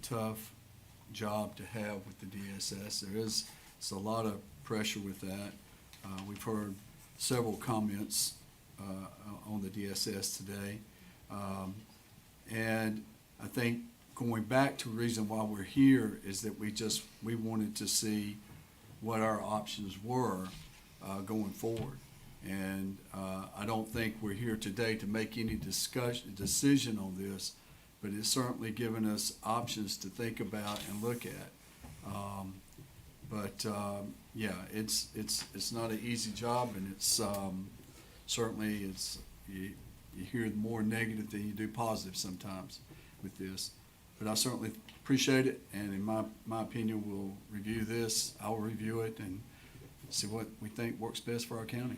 tough job to have with the DSS. It's a lot of pressure with that. We've heard several comments on the DSS today. And I think going back to the reason why we're here is that we wanted to see what our options were going forward. And I don't think we're here today to make any decision on this, but it's certainly given us options to think about and look at. Yeah, it's not an easy job, and it's certainly you hear more negative than you do positive sometimes with this. But I certainly appreciate it, and in my opinion, we'll review this. I'll review it and see what we think works best for our county.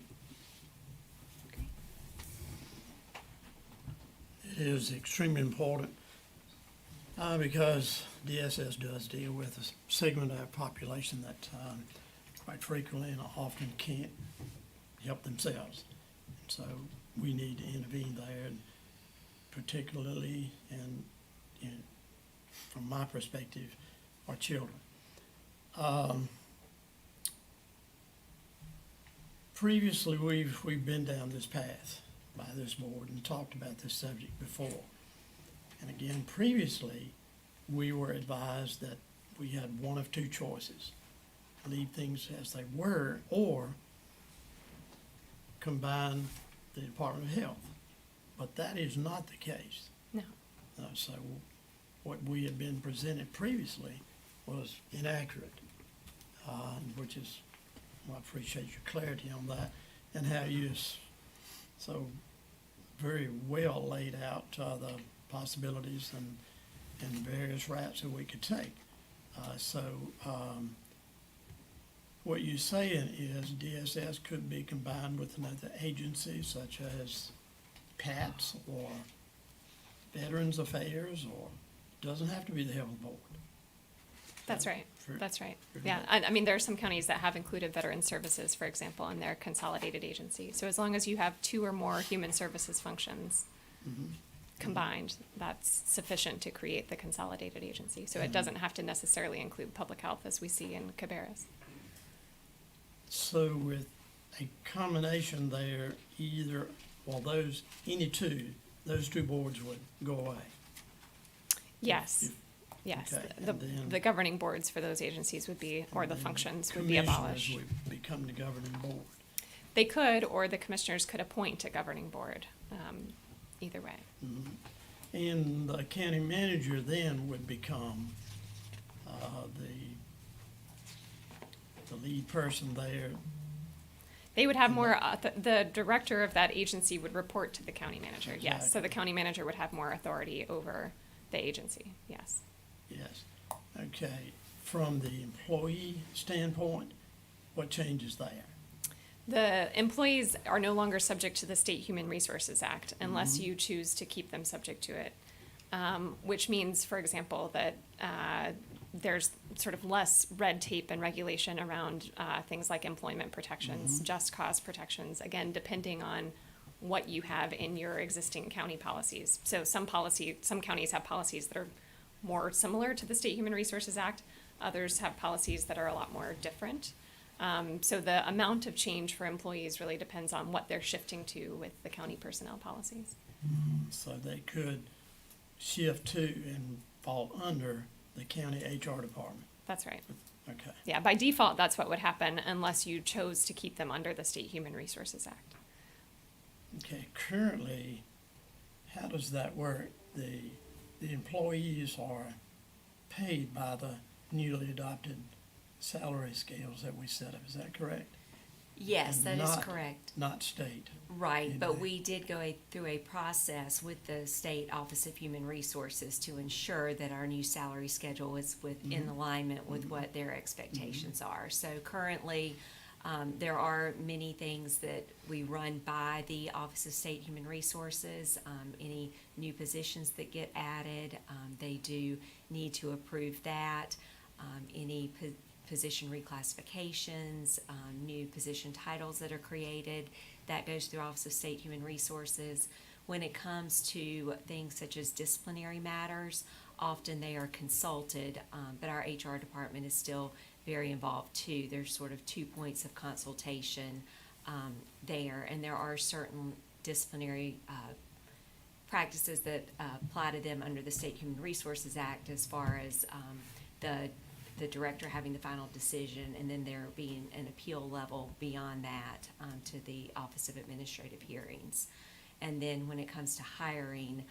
It is extremely important because DSS does deal with a segment of our population that quite frequently and often can't help themselves. So we need to intervene there, particularly from my perspective, our children. Previously, we've been down this path by this board and talked about this subject before. And again, previously, we were advised that we had one of two choices: leave things as they were, or combine the Department of Health. But that is not the case. No. So what we had been presented previously was inaccurate, which is, well, I appreciate your clarity on that and how you so very well laid out the possibilities and various routes that we could take. What you're saying is DSS could be combined with another agency such as PATS or Veterans Affairs, or doesn't have to be the Health Board. That's right. For- That's right. for Yeah. that. I mean, there are some counties that have included Veteran Services, for example, in their consolidated agency. So as long as you have two or more human services functions combined, that's sufficient to create the consolidated agency. So it doesn't have to necessarily include public health as we see in Cabarrus. So with a combination there, those two boards would go away. Yes. If- Yes. okay, The, and then- the governing boards for those agencies would be, or the and then functions would be abolished. Commissioners would become the governing board. They could, or the commissioners could appoint a governing board, either way. And the county manager then would become the lead person there. They would have more, the director of that agency would report to the county manager, yes. So the Exactly. county manager would have more authority over the agency, yes. Yes. Okay. From the employee standpoint, what changes there? The employees are no longer subject to the State Human Resources Act unless you choose to keep them subject to it. Which means, for example, that there's sort of less red tape and regulation around things like employment protections, just cause protections, again, depending on what you have in your existing county policies. So some counties have policies that are more similar to the State Human Resources Act. Others have policies that are a lot more different. So the amount of change for employees really depends on what they're shifting to with the county personnel policies. So they could shift to and fall under the county HR department. That's right. Okay. Yeah, by default, that's what would happen unless you chose to keep them under the State Human Resources Act. Okay. Currently, how does that work? The employees are paid by the newly adopted salary scales that we set up. Is that correct? Yes, And that is not- correct. Not state. Right, but Anyway. we did go through a process with the State Office of Human Resources to ensure that our new salary schedule is in alignment with what their expectations are. So currently, there are many things that we run by the Office of State Human Resources. Any new positions that get added, they do need to approve that. Any position reclassifications, new position titles that are created, that goes through Office of State Human Resources. When it comes to things such as disciplinary matters, often they are consulted, but our HR department is still very involved too. There's sort of 2 points of consultation there, and there are certain disciplinary practices that apply to them under the State Human Resources Act, as far as the director having the final decision, and then there being an appeal level beyond that to the Office of Administrative Hearings. And then when it comes to hiring,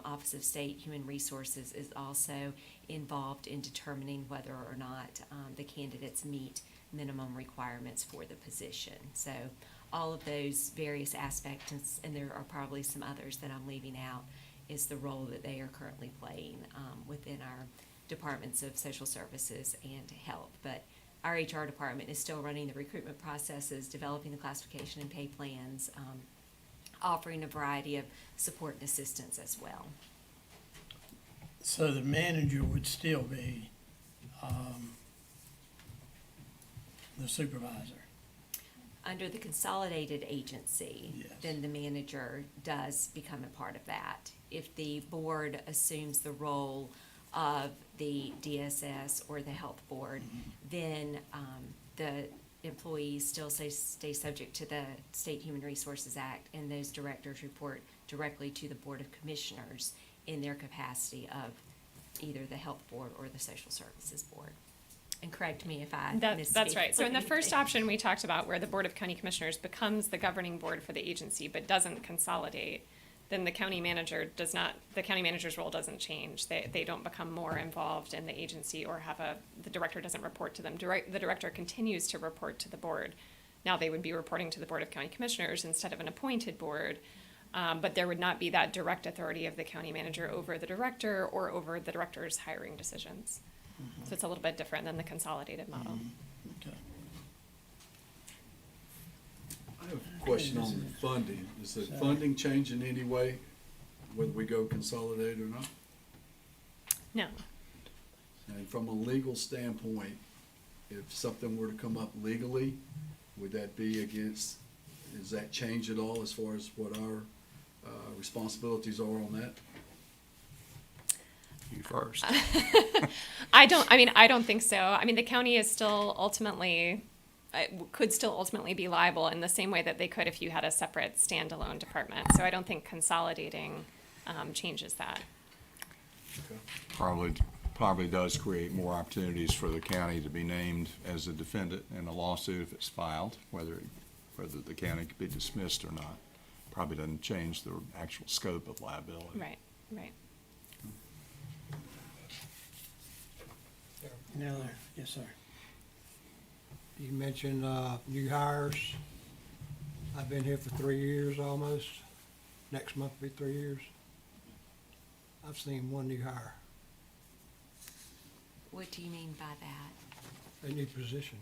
Office of State Human Resources is also involved in determining whether or not the candidates meet minimum requirements for the position. So all of those various aspects, and there are probably some others that I'm leaving out, is the role that they are currently playing within our departments of social services and health. But our HR department is still running the recruitment processes, developing the classification and pay plans, offering a variety of support and assistance as well. So the manager would still be, the supervisor. Under the consolidated agency, Yes. then the manager does become a part of that. If the board assumes the role of the DSS or the health board, then the employees still stay subject to the State Human Resources Act, and those directors report directly to the Board of Commissioners in their capacity of either the health board or the social services board. And correct me if I misspeak. That's right. So in the first option we talked about, where the Board of County Commissioners becomes the governing board for the agency but doesn't consolidate, then the county manager does not, the county manager's role doesn't change. They don't become more involved in the agency or the director doesn't report to them. The director continues to report to the board. Now they would be reporting to the Board of County Commissioners instead of an appointed board, but there would not be that direct authority of the county manager over the director or over the director's hiring decisions. So it's a little bit different than the consolidated model. Okay. I have a question on funding. Is the funding change in any way, whether we go consolidated or not? No. And from a legal standpoint, if something were to come up legally, would that be against, does that change at all as far as what our responsibilities are on that? You first. I don't think so. I mean, the county is still ultimately, could still ultimately be liable in the same way that they could if you had a separate standalone department. So I don't think consolidating changes that. Probably does create more opportunities for the county to be named as a defendant in a lawsuit if it's filed, whether the county could be dismissed or not. Probably doesn't change the actual scope of liability. Right, right. Now there, yes, sir. You mentioned new hires. I've been here for 3 years almost. Next month will be 3 years. I've seen one new hire, What do you mean by that? a new position.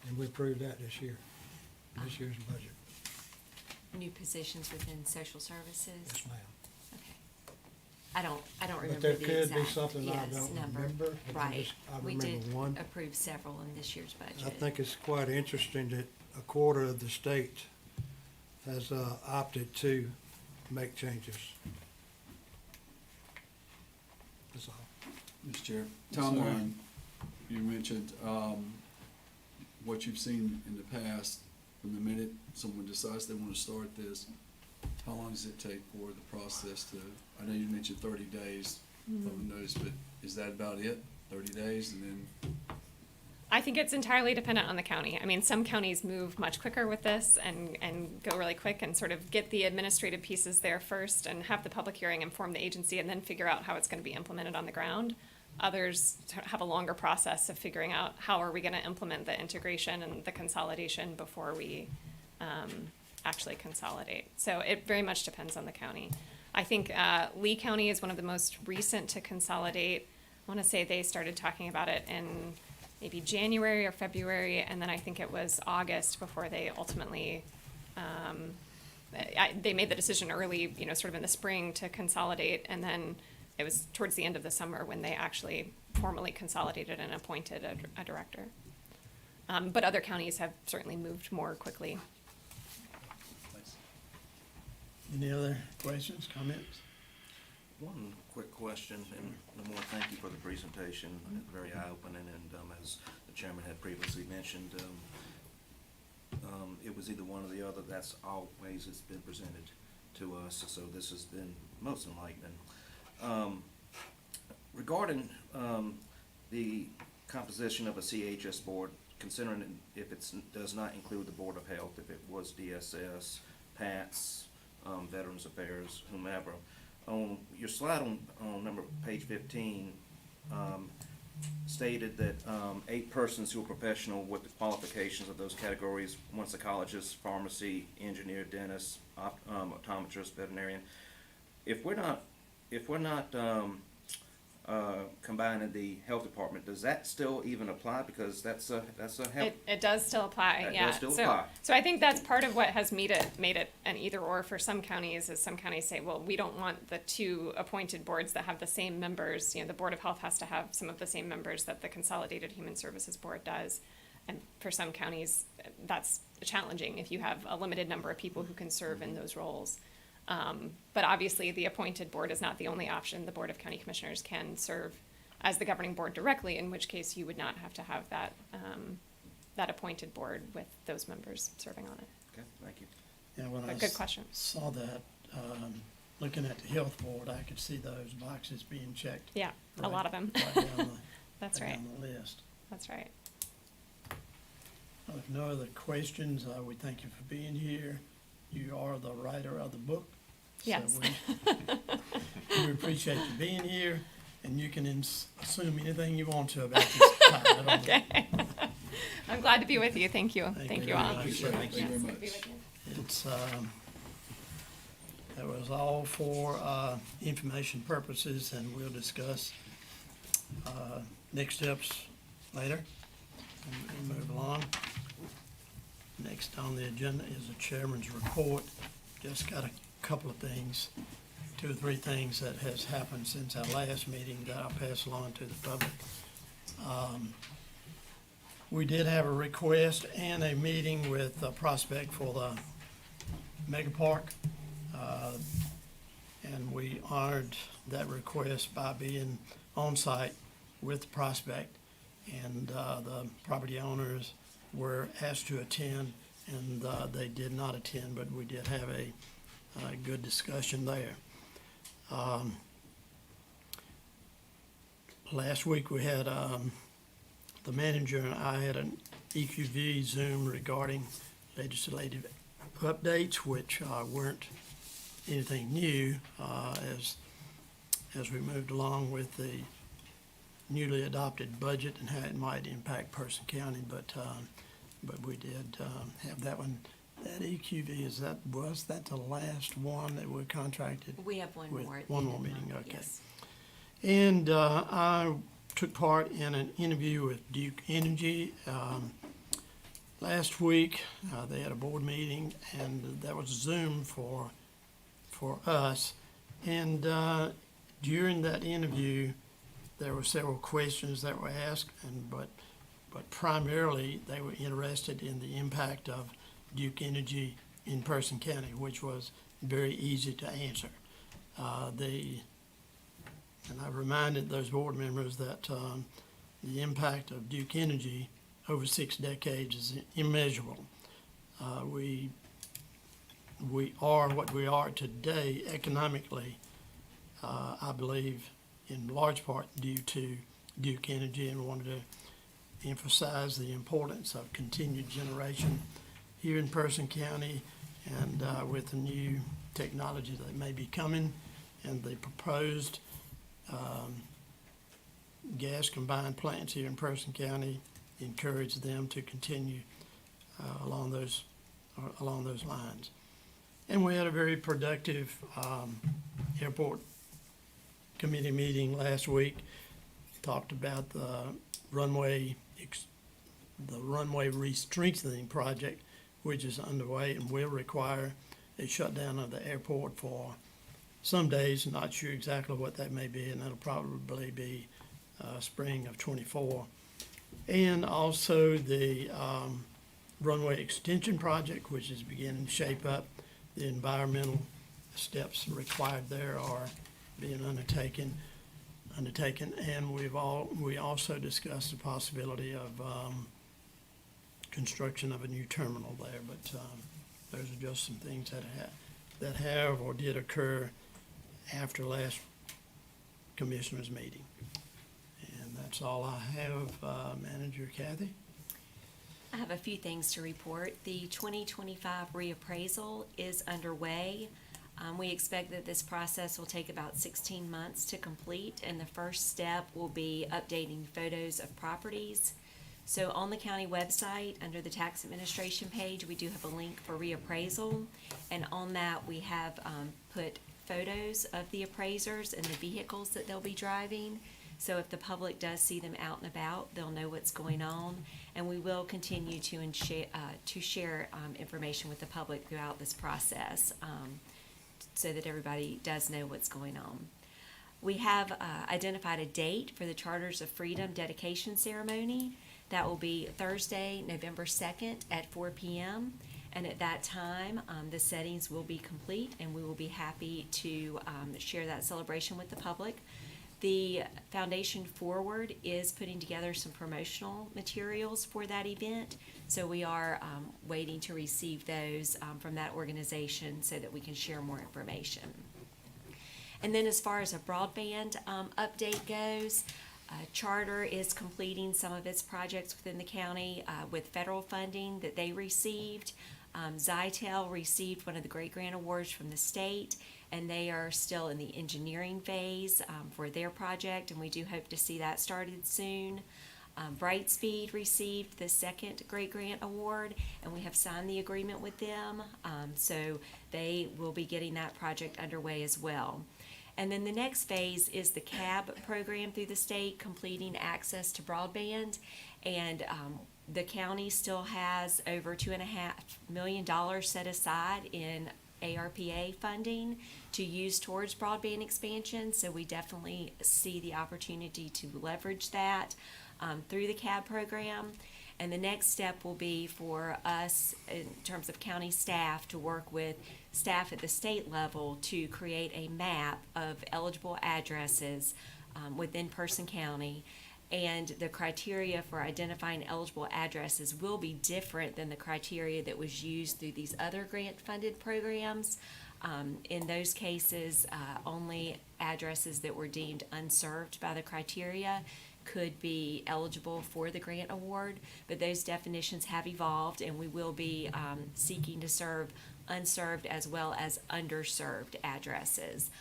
And we approved that this year, this year's budget. New positions within social services? Yes, ma'am. Okay. I don't But remember there the could be exact, something I yes, don't number. remember, but I Right. just- I We remember did one. approve several in this year's I budget. think it's quite interesting that a quarter of the state has opted to make changes. That's all. Mr. Chair, Yes, sir. timeline, you mentioned, what you've seen in the past, from the minute someone decides they want to start this, how long does it take for the process to, I know you mentioned 30 days of a notice, but is that about it? 30 days and then, I think it's entirely dependent on the county. I mean, some counties move much quicker with this and go really quick and sort of get the administrative pieces there first and have the public hearing, inform the agency, and then figure out how it's going to be implemented on the ground. Others have a longer process of figuring out how are we going to implement the integration and the consolidation before we actually consolidate. So it very much depends on the county. I think Lee County is one of the most recent to consolidate. I want to say they started talking about it in maybe January or February, and then I think it was August before they ultimately, they made the decision early, sort of in the spring to consolidate, and then it was towards the end of the summer when they actually formally consolidated and appointed a director. But other counties have certainly moved more quickly. Any other questions, comments? One quick question, and number one, thank you for the presentation, very eye-opening, and as the chairman had previously mentioned, it was either one or the other, that's always it's been presented to us, so this has been most enlightening. Regarding the composition of a CHS board, considering if it does not include the Board of Health, if it was DSS, PATS, Veterans Affairs, whomever, on your slide on page 15, stated that 8 persons who are professional with the qualifications of those categories, one psychologist, pharmacy, engineer, dentist, optometrist, veterinarian. If we're not combining the health department, does that still even apply? Because that's a health. It does still apply, That yeah. does still So- apply. So I think that's part of what has made it an either or for some counties, is some counties say, well, we don't want the 2 appointed boards that have the same members. You know, the Board of Health has to have some of the same members that the Consolidated Human Services Board does. And for some counties, that's challenging if you have a limited number of people who can serve in those roles. But obviously, the appointed board is not the only option. The Board of County Commissioners can serve as the governing board directly, in which case you would not have to have that, that appointed board with those members serving on it. Okay, thank you. Yeah, when But I good question. saw that, looking at the health board, I could see those boxes being checked. Yeah, a right- lot of them. right down the- That's right right, down the list. that's right. If no other questions, we thank you for being here. You are the writer of the book. so Yes. We appreciate you being here, and you can assume anything you want to about this title. Okay. I'm glad to be with you. Thank you. Thank Thank you you all. very much. Thank you very much. It's, that was all for, information purposes, and we'll discuss, next steps later and move along. Next on the agenda is the chairman's report. Just got a couple of things, 2 or 3 things that has happened since our last meeting that I'll pass along to the public. We did have a request and a meeting with Prospect for the mega park. And we honored that request by being on site with Prospect. And the property owners were asked to attend, and they did not attend, but we did have a good discussion there. Last week, we had, the manager and I had an EQV Zoom regarding legislative updates, which weren't anything new, as we moved along with the newly adopted budget and how it might impact Person County, but we did have that one. That EQV, was that the last one that we're contracted? We have one With more. at the one end more of the meeting, month, okay. yes. And I took part in an interview with Duke Energy. Last week, they had a board meeting, and that was Zoom for us. And during that interview, there were several questions that were asked, but primarily, they were interested in the impact of Duke Energy in Person County, which was very easy to answer. And I reminded those board members that the impact of Duke Energy over 6 decades is immeasurable. We are what we are today economically, I believe, in large part due to Duke Energy, and wanted to emphasize the importance of continued generation here in Person County, and with the new technology that may be coming and the proposed gas combined plants here in Person County, encourage them to continue along those lines. And we had a very productive airport committee meeting last week. Talked about the runway re-strengthening project, which is underway and will require a shutdown of the airport for some days. Not sure exactly what that may be, and that'll probably be spring of '24. And also the runway extension project, which is beginning to shape up. The environmental steps required there are being undertaken, and we also discussed the possibility of, construction of a new terminal there, but, those are just some things that have or did occur after last commissioners' meeting. And that's all I have, Manager Kathy. I have a few things to report. The 2025 reappraisal is underway. We expect that this process will take about 16 months to complete, and the first step will be updating photos of properties. So on the county website, under the tax administration page, we do have a link for reappraisal, and on that, we have put photos of the appraisers and the vehicles that they'll be driving. So if the public does see them out and about, they'll know what's going on. And we will continue to share information with the public throughout this process, so that everybody does know what's going on. We have identified a date for the Charters of Freedom dedication ceremony. That will be Thursday, November 2nd at 4 p.m. And at that time, the settings will be complete, and we will be happy to share that celebration with the public. The Foundation Forward is putting together some promotional materials for that event, so we are waiting to receive those from that organization so that we can share more information. And then as far as a broadband update goes, Charter is completing some of its projects within the county with federal funding that they received. Zytel received one of the Great Grant Awards from the state, and they are still in the engineering phase for their project, and we do hope to see that started soon. Brightspeed received the second Great Grant Award, and we have signed the agreement with them, so they will be getting that project underway as well. And then the next phase is the CAB program through the state, completing access to broadband, and the county still has over $2.5 million set aside in ARPA funding to use towards broadband expansion, so we definitely see the opportunity to leverage that through the CAB program. And the next step will be for us, in terms of county staff, to work with staff at the state level to create a map of eligible addresses within Person County. And the criteria for identifying eligible addresses will be different than the criteria that was used through these other grant-funded programs. In those cases, only addresses that were deemed unserved by the criteria could be eligible for the grant award, but those definitions have evolved, and we will be seeking to serve unserved as well as underserved addresses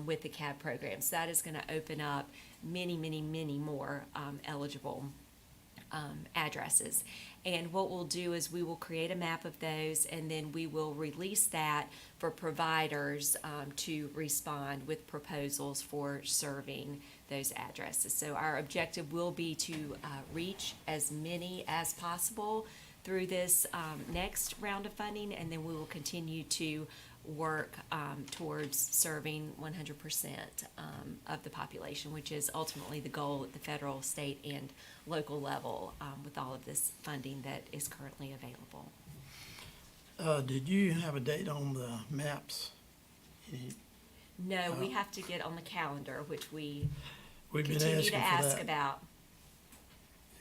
with the CAB program. So that is going to open up many, many, many more eligible addresses. And what we'll do is we will create a map of those, and then we will release that for providers to respond with proposals for serving those addresses. So our objective will be to reach as many as possible through this next round of funding, and then we will continue to work towards serving 100% of the population, which is ultimately the goal at the federal, state, and local level with all of this funding that is currently available. Did you have a date on the maps? No, we have to get on the calendar, which we We've been continue asking to for ask that. about.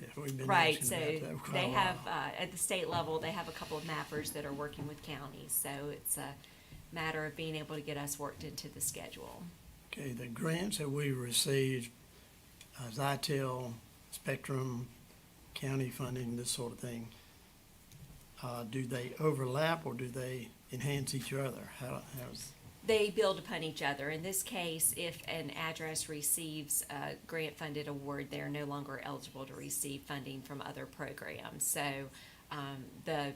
Yeah, we've been Right, asking so about that for quite they a have, while. at the state level, they have a couple of mappers that are working with counties, so it's a matter of being able to get us worked into the schedule. Okay, the grants that we received, Zytel, Spectrum, county funding, this sort of thing, do they overlap or do they enhance each other? How's, They build upon each other. In this case, if an address receives a grant-funded award, they're no longer eligible to receive funding from other programs. So the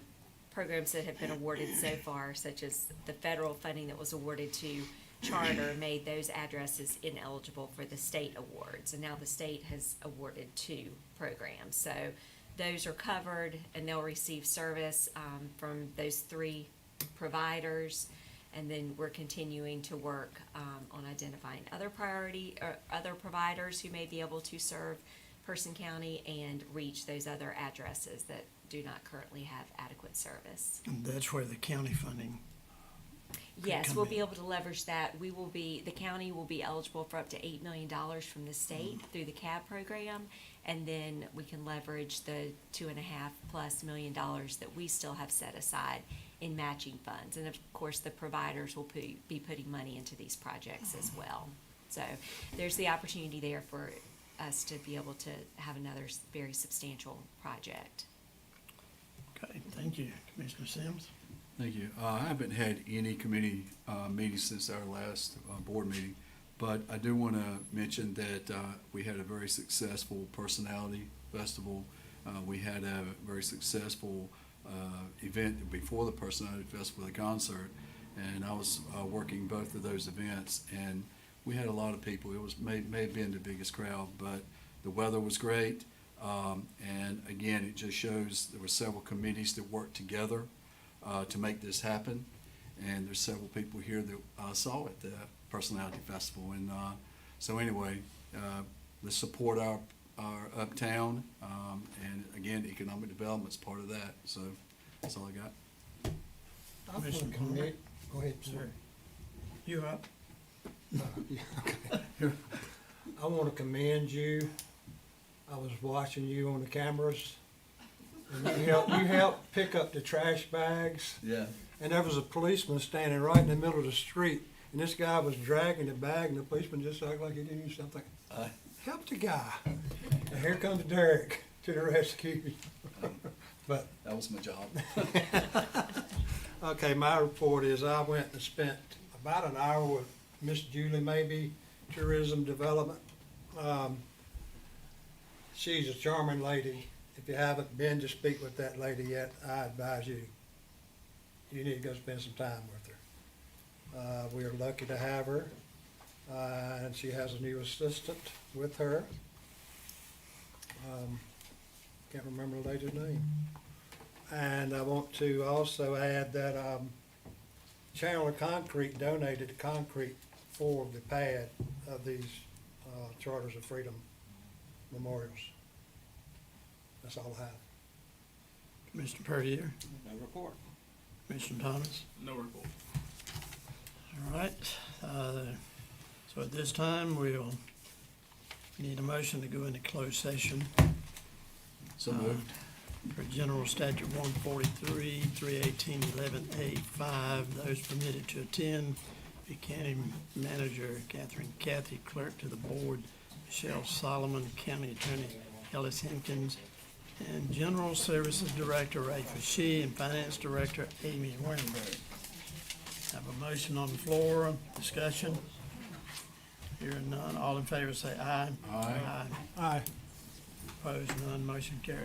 programs that have been awarded so far, such as the federal funding that was awarded to Charter, made those addresses ineligible for the state awards. And now the state has awarded 2 programs. So those are covered, and they'll receive service from those 3 providers. And then we're continuing to work on identifying other other providers who may be able to serve Person County and reach those other addresses that do not currently have adequate service. and that's where the county funding, Yes, come we'll in. be able to leverage that. The county will be eligible for up to $8 million from the state through the CAB program. And then we can leverage the $2.5+ million that we still have set aside in matching funds. And of course, the providers will be putting money into these projects as well. So there's the opportunity there for us to be able to have another very substantial project. Okay, thank you. Commissioner Sims? Thank you. I haven't had any committee meetings since our last board meeting, but I do want to mention that we had a very successful personality festival. We had a very successful event before the personality festival, the concert, and I was working both of those events, and we had a lot of people. It was may have been the biggest crowd, but the weather was great. And again, it just shows there were several committees that worked together to make this happen. And there's several people here that I saw at the Personality Festival. And so anyway, let's support our uptown. And again, economic development's part of that. So that's all I got. I wanna Commissioner commend, go ahead, sir. You up? Yeah, okay. I want to commend you. I was watching you on the cameras. And you helped pick up the trash bags. Yeah. And there was a policeman standing right in the middle of the street. And this guy was dragging the bag, and the policeman just acted like he didn't do something. Help the guy. And here comes Derek to the rescue. But, That was my job. okay, my report is I went and spent about an hour with Miss Julie Maybe, Tourism Development. She's a charming lady. If you haven't been to speak with that lady yet, I advise you, you need to go spend some time with her. We are lucky to have her, and she has a new assistant with her. Can't remember the lady's name. And I want to also add that Chandler Concrete donated the concrete for the pad of these Charters of Freedom memorials. That's all I have. Commissioner Perrier? No report. Commissioner Thomas? No report. All right, so at this time, we'll need a motion to go into closed session So moved. for General Statute 143, 318, 11A5. Those permitted to attend, the county manager, Kathy Clerk to the board, Michelle Solomon, county attorney, Ellis Hinkins, and General Services Director, Ray Fashy, and Finance Director, Amy Weinberg. Have a motion on the floor, discussion. Hearing none, all in favor say aye. Aye. Aye. Opposed, none, motion carried.